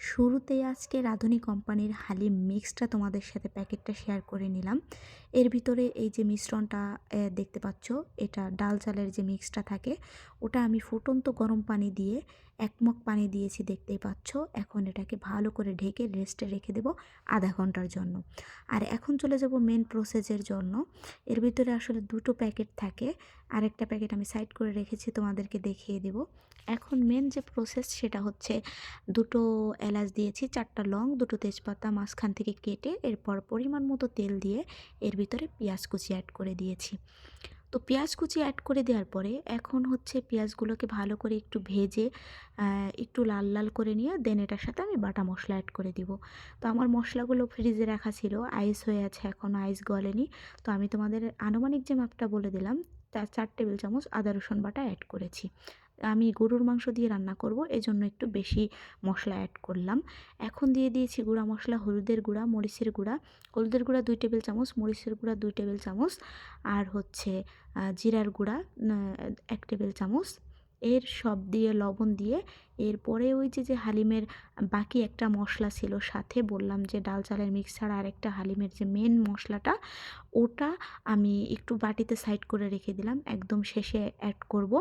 শুরুতেই আজকে রাঁধুনি কোম্পানির হালিম মিক্সটা তোমাদের সাথে প্যাকেটটা শেয়ার করে নিলাম। এর ভিতরে এই যে মিশ্রণটা দেখতে পাচ্ছ, এটা ডাল চালের যে মিক্সটা থাকে ওটা আমি ফুটন্ত গরম পানি দিয়ে ১ মগ পানি দিয়েছি দেখতেই পাচ্ছ। এখন এটাকে ভালো করে ঢেকে রেস্টে রেখে দেব আধা ঘন্টার জন্য। আর এখন চলে যাব মেন প্রসেসের জন্য। এর ভিতরে আসলে ২ টো প্যাকেট থাকে, আরেকটা প্যাকেট আমি সাইড করে রেখেছি তোমাদেরকে দেখিয়ে দেব। এখন মেন যে প্রসেস সেটা হচ্ছে ২ টো এলাচ দিয়েছি, ৪ টা লং, ২ টো তেজপাতা মাঝখান থেকে কেটে এরপর পরিমাণ মতো তেল দিয়ে এর ভিতরে পেঁয়াজ কুচি অ্যাড করে দিয়েছি। তো পেঁয়াজ কুচি অ্যাড করে দেওয়ার পরে এখন হচ্ছে পেঁয়াজগুলোকে ভালো করে একটু ভেজে একটু লাল লাল করে নিয়ে দেন এটার সাথে আমি বাটা মশলা অ্যাড করে দিব। তো আমার মশলাগুলো ফ্রিজে রাখা ছিল, আইস হয়ে আছে, এখনও আইস গলেনি। তো আমি তোমাদের আনুমানিক যে মাপটা বলে দিলাম, তার ৪ টেবিল চামচ আদা রসুন বাটা অ্যাড করেছি। আমি গরুর মাংস দিয়ে রান্না করব, এজন্য একটু বেশি মশলা অ্যাড করলাম। এখন দিয়ে দিয়েছি গুঁড়া মশলা, হলুদের গুঁড়া, মরিচের গুঁড়া। হলুদের গুঁড়া ২ টেবিল চামচ, মরিচের গুঁড়া ২ টেবিল চামচ, আর হচ্ছে জিরার গুঁড়া ১ টেবিল চামচ। এর সব দিয়ে লবণ দিয়ে এরপরে ওই যে হালিমের বাকি একটা মশলা ছিল, সাথে বললাম যে ডাল চালের মিক্স ছাড়া আরেকটা হালিমের যে মেন মশলাটা, ওটা আমি একটু বাটিতে সাইড করে রেখে দিলাম, একদম শেষে অ্যাড করব।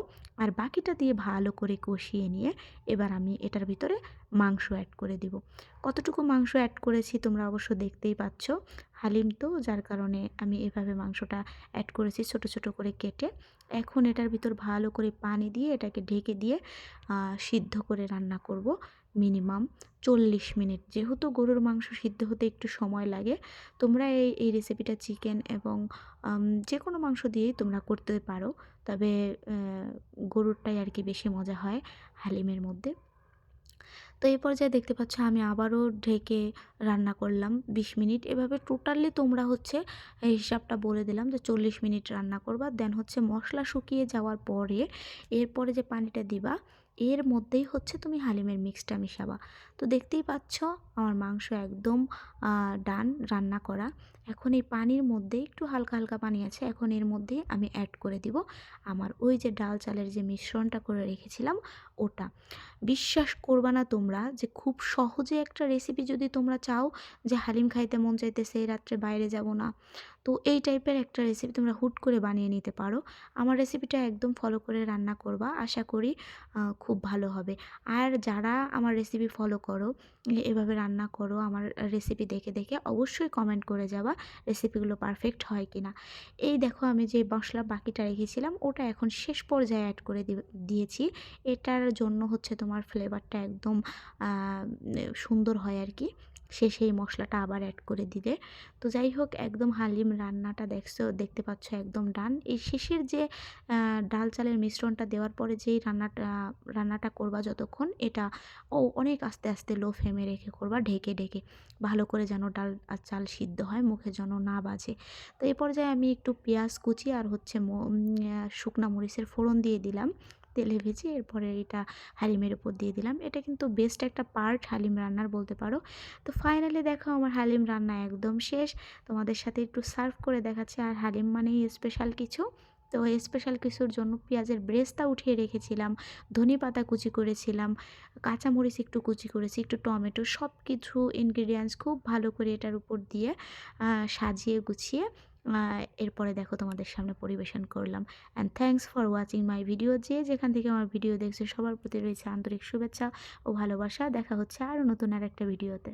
আর বাকিটা দিয়ে ভালো করে কষিয়ে নিয়ে এবার আমি এটার ভিতরে মাংস অ্যাড করে দিব। কতটুকু মাংস অ্যাড করেছি তোমরা অবশ্য দেখতেই পাচ্ছ। হালিম তো, যার কারণে আমি এভাবে মাংসটা অ্যাড করেছি ছোট ছোট করে কেটে। এখন এটার ভিতর ভালো করে পানি দিয়ে এটাকে ঢেকে দিয়ে সিদ্ধ করে রান্না করব মিনিমাম ৪০ মিনিট। যেহেতু গরুর মাংস সিদ্ধ হতে একটু সময় লাগে, তোমরা এই রেসিপিটা চিকেন এবং যে কোনো মাংস দিয়েই তোমরা করতে পারো, তবে গরুরটাই আর কি বেশি মজা হয় হালিমের মধ্যে। তো এই পর্যায়ে দেখতে পাচ্ছ আমি আবারও ঢেকে রান্না করলাম ২০ মিনিট। এভাবে টোটালি তোমরা হচ্ছে এই হিসাবটা বলে দিলাম যে ৪০ মিনিট রান্না করবা। দেন হচ্ছে মশলা শুকিয়ে যাওয়ার পরে এরপরে যে পানিটা দিবা, এর মধ্যেই হচ্ছে তুমি হালিমের মিক্সটা মিশাবা। তো দেখতেই পাচ্ছ আমার মাংস একদম ডান রান্না করা। এখন এই পানির মধ্যে একটু হালকা হালকা পানি আছে, এখন এর মধ্যেই আমি অ্যাড করে দিব আমার ওই যে ডাল চালের যে মিশ্রণটা করে রেখেছিলাম ওটা। বিশ্বাস করবা না তোমরা যে খুব সহজে একটা রেসিপি, যদি তোমরা চাও যে হালিম খাইতে মন চাইতেছে, এই রাত্রে বাইরে যাব না, তো এই টাইপের একটা রেসিপি তোমরা হুট করে বানিয়ে নিতে পারো। আমার রেসিপিটা একদম ফলো করে রান্না করবা, আশা করি খুব ভালো হবে। আর যারা আমার রেসিপি ফলো করো, এভাবে রান্না করো আমার রেসিপি দেখে দেখে, অবশ্যই কমেন্ট করে যাবা রেসিপিগুলো পারফেক্ট হয় কি না। এই দেখো আমি যে মশলা বাকিটা রেখেছিলাম ওটা এখন শেষ পর্যায়ে অ্যাড করে দিয়েছি। এটার জন্য হচ্ছে তোমার ফ্লেভারটা একদম সুন্দর হয় আর কি, শেষে এই মশলাটা আবার অ্যাড করে দিলে। তো যাই হোক, একদম হালিম রান্নাটা দেখতে পাচ্ছ একদম ডান। এই শেষের যে ডাল চালের মিশ্রণটা দেওয়ার পরে যেই রান্নাটা করবা যতক্ষণ, এটা অনেক আস্তে আস্তে লো ফ্লেমে রেখে করবা, ঢেকে ঢেকে ভালো করে যেন ডাল আর চাল সিদ্ধ হয়, মুখে যেন না বাজে। তো এই পর্যায়ে আমি একটু পেঁয়াজ কুচি আর হচ্ছে শুকনা মরিচের ফোড়ন দিয়ে দিলাম তেলে ভেজে। এরপরে এটা হালিমের উপর দিয়ে দিলাম। এটা কিন্তু বেস্ট একটা পার্ট হালিম রান্নার বলতে পারো। তো ফাইনালি দেখো আমার হালিম রান্না একদম শেষ। তোমাদের সাথে একটু সার্ভ করে দেখাচ্ছি। আর হালিম মানেই স্পেশাল কিছু। তো এই স্পেশাল কিছুর জন্য পেঁয়াজের ব্রেস্তা উঠিয়ে রেখেছিলাম, ধনেপাতা কুচি করেছিলাম, কাঁচামরিচ একটু কুচি করেছি, একটু টমেটো, সব কিছু ইনগ্রিডিয়েন্টস খুব ভালো করে এটার উপর দিয়ে সাজিয়ে গুছিয়ে এরপরে দেখো তোমাদের সামনে পরিবেশন করলাম। And thanks for watching my video. যে যেখান থেকে আমার ভিডিও দেখছে সবার প্রতি রয়েছে আন্তরিক শুভেচ্ছা ও ভালোবাসা। দেখা হচ্ছে আরও নতুন আর একটা ভিডিওতে।